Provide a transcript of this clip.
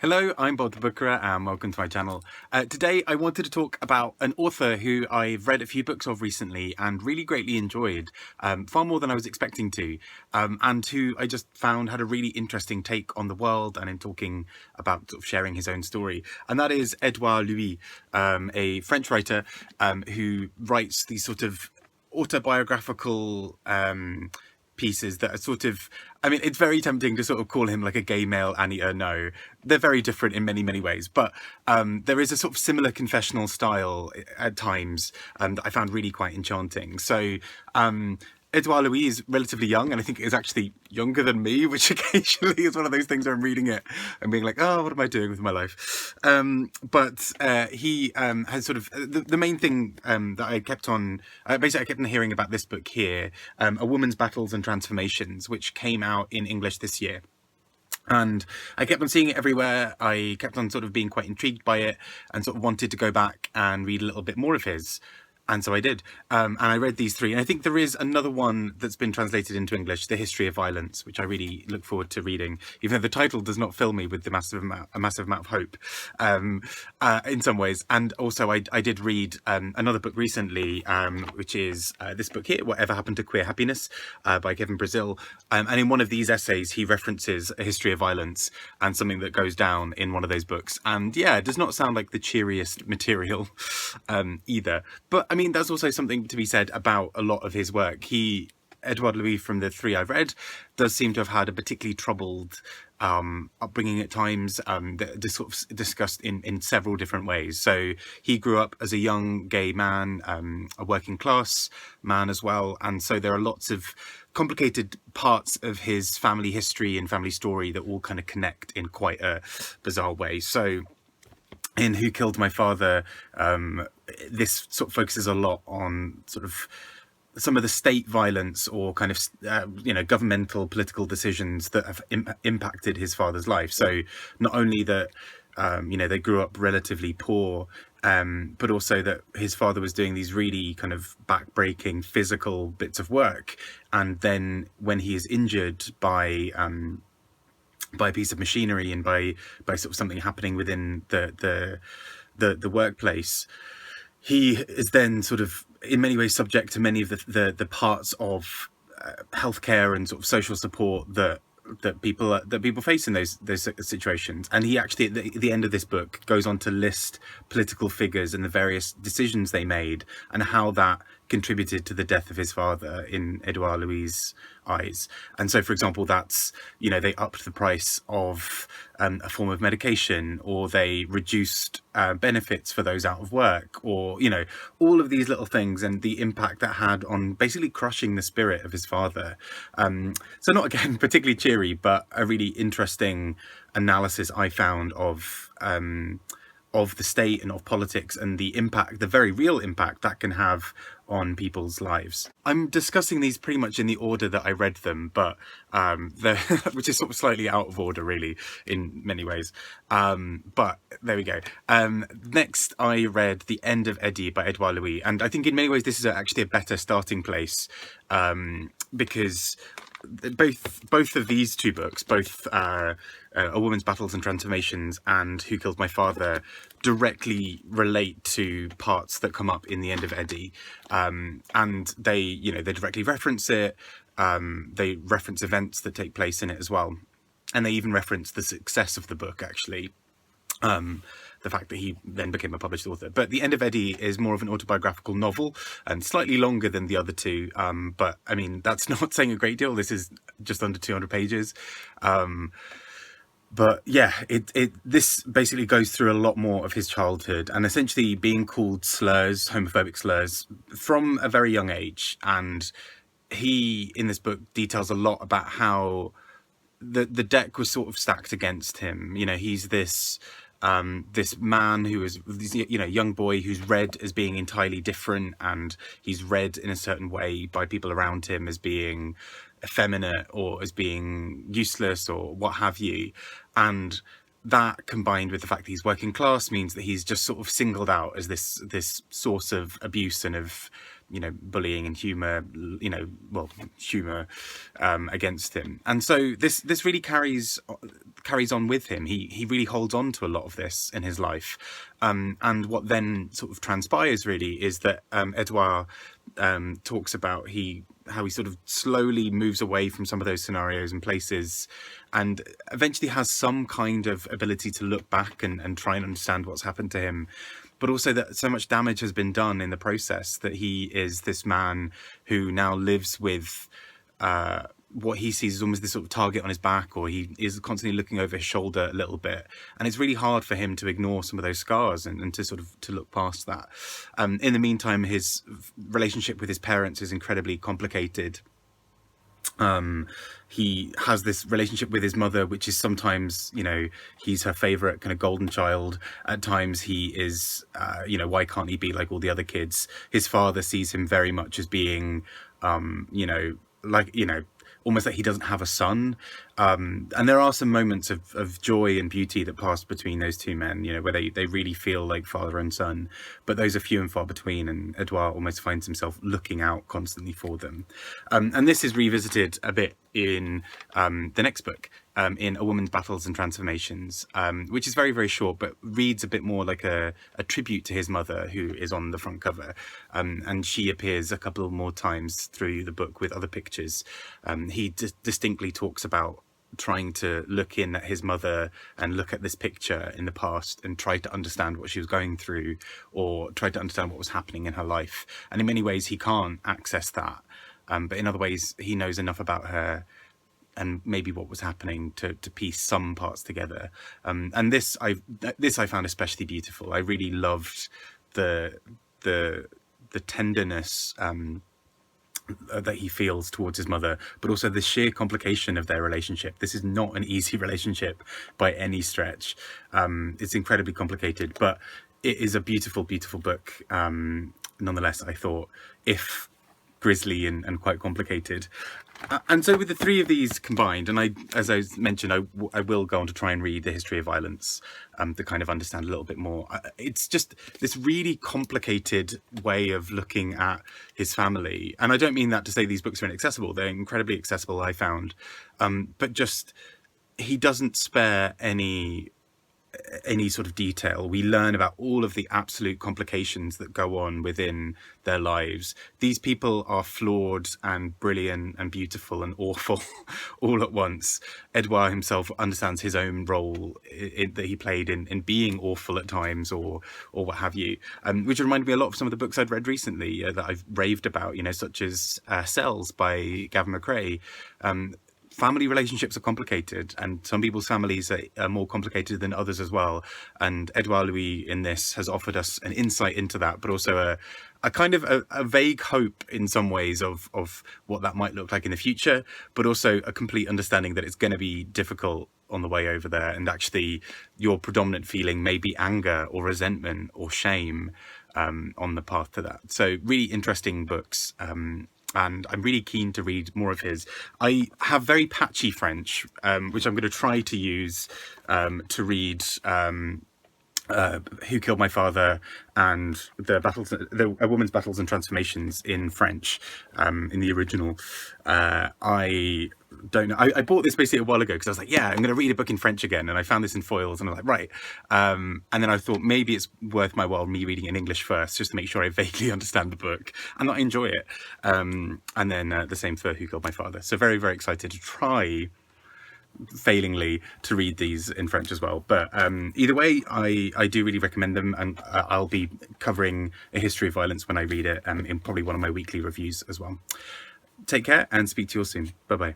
Hello, I'm Bob the Bookerer and welcome to my channel. Today I wanted to talk about an author who I've read a few books of recently and really greatly enjoyed, far more than I was expecting to, and who I just found had a really interesting take on the world and in talking about sort of sharing his own story. And that is Édouard Louis, a French writer who writes these sort of autobiographical pieces that are sort of, I mean, it's very tempting to sort of call him like a gay male Annie Ernaux. They're very different in many, many ways, but there is a sort of similar confessional style at times that I found really quite enchanting. So Édouard Louis is relatively young, and I think is actually younger than me, which occasionally is one of those things where I'm reading it and being like, oh, what am I doing with my life? But he has sort of, the main thing that I kept on, basically I kept on hearing about this book here, A Woman's Battles and Transformations, which came out in English this year. And I kept on seeing it everywhere. I kept on sort of being quite intrigued by it and sort of wanted to go back and read a little bit more of his. And so I did, and I read these three, and I think there is another one that's been translated into English, The History of Violence, which I really look forward to reading, even though the title does not fill me with a massive amount of hope in some ways. And also I did read another book recently, which is this book here, Whatever Happened to Queer Happiness, by Kevin Brazil. And in one of these essays, he references A History of Violence and something that goes down in one of those books. And yeah, it does not sound like the cheeriest material either. But I mean, there's also something to be said about a lot of his work. Édouard Louis, from the three I've read, does seem to have had a particularly troubled upbringing at times, sort of discussed in several different ways. So he grew up as a young gay man, a working class man as well. And so there are lots of complicated parts of his family history and family story that all kind of connect in quite a bizarre way. So in Who Killed My Father, this sort of focuses a lot on sort of some of the state violence or kind of, governmental political decisions that have impacted his father's life. So not only that, they grew up relatively poor, but also that his father was doing these really kind of backbreaking physical bits of work. And then when he is injured by a piece of machinery and by sort of something happening within the workplace, he is then sort of in many ways subject to many of the parts of healthcare and sort of social support that people face in those situations. And he actually at the end of this book goes on to list political figures and the various decisions they made and how that contributed to the death of his father in Édouard Louis' eyes. And so, for example, that's, they upped the price of a form of medication, or they reduced benefits for those out of work, or, all of these little things and the impact that had on basically crushing the spirit of his father. So not, again, particularly cheery, but a really interesting analysis I found of the state and of politics and the impact, the very real impact that can have on people's lives. I'm discussing these pretty much in the order that I read them, but which is sort of slightly out of order really in many ways. But there we go. Next I read The End of Eddy by Édouard Louis, and I think in many ways this is actually a better starting place, because both of these two books, both A Woman's Battles and Transformations and Who Killed My Father, directly relate to parts that come up in The End of Eddy, and they directly reference it. They reference events that take place in it as well, and they even reference the success of the book, actually. The fact that he then became a published author. But The End of Eddy is more of an autobiographical novel and slightly longer than the other two. But I mean, that's not saying a great deal. This is just under 200 pages. But yeah, this basically goes through a lot more of his childhood and essentially being called slurs, homophobic slurs, from a very young age. And he, in this book, details a lot about how the deck was sort of stacked against him. He's this man who is, young boy who's read as being entirely different, and he's read in a certain way by people around him as being effeminate or as being useless or what have you. And that, combined with the fact that he's working class, means that he's just sort of singled out as this source of abuse and of bullying and humor, humor against him. And so this really carries on with him. He really holds on to a lot of this in his life. And what then sort of transpires really is that Edouard talks about how he sort of slowly moves away from some of those scenarios and places, and eventually has some kind of ability to look back and try and understand what's happened to him, but also that so much damage has been done in the process that he is this man who now lives with what he sees as almost this sort of target on his back, or he is constantly looking over his shoulder a little bit, and it's really hard for him to ignore some of those scars and to sort of to look past that. In the meantime, his relationship with his parents is incredibly complicated. He has this relationship with his mother, which is sometimes, he's her favorite kind of golden child. At times he is, why can't he be like all the other kids? His father sees him very much as being, almost like he doesn't have a son. And there are some moments of joy and beauty that pass between those two men, where they really feel like father and son, but those are few and far between, and Edouard almost finds himself looking out constantly for them. And this is revisited a bit in the next book, in A Woman's Battles and Transformations, which is very, very short, but reads a bit more like a tribute to his mother, who is on the front cover. And she appears a couple more times through the book with other pictures. He distinctly talks about trying to look in at his mother and look at this picture in the past and try to understand what she was going through, or try to understand what was happening in her life. And in many ways he can't access that, but in other ways he knows enough about her and maybe what was happening to piece some parts together. And this I found especially beautiful. I really loved the tenderness that he feels towards his mother, but also the sheer complication of their relationship. This is not an easy relationship by any stretch. It's incredibly complicated, but it is a beautiful, beautiful book nonetheless, I thought, if grisly and quite complicated. And so with the three of these combined, and as I mentioned, I will go on to try and read The History of Violence to kind of understand a little bit more. It's just this really complicated way of looking at his family. And I don't mean that to say these books are inaccessible. They're incredibly accessible, I found. But just, he doesn't spare any sort of detail. We learn about all of the absolute complications that go on within their lives. These people are flawed and brilliant and beautiful and awful all at once. Edouard himself understands his own role that he played in being awful at times, or what have you, which reminded me a lot of some of the books I'd read recently that I've raved about, such as Cells by Gavin McRae. Family relationships are complicated, and some people's families are more complicated than others as well. And Édouard Louis in this has offered us an insight into that, but also a kind of a vague hope in some ways of what that might look like in the future, but also a complete understanding that it's going to be difficult on the way over there. And actually your predominant feeling may be anger or resentment or shame on the path to that. So really interesting books. And I'm really keen to read more of his. I have very patchy French, which I'm going to try to use to read Who Killed My Father and A Woman's Battles and Transformations in French, in the original. I don't know. I bought this basically a while ago because I was like, yeah, I'm going to read a book in French again. And I found this in foils and I was like, right. And then I thought maybe it's worth my while me reading it in English first, just to make sure I vaguely understand the book and that I enjoy it. And then the same for Who Killed My Father. So very, very excited to try, failingly, to read these in French as well. But either way, I do really recommend them, and I'll be covering A History of Violence when I read it, in probably one of my weekly reviews as well. Take care and speak to you all soon. Bye bye.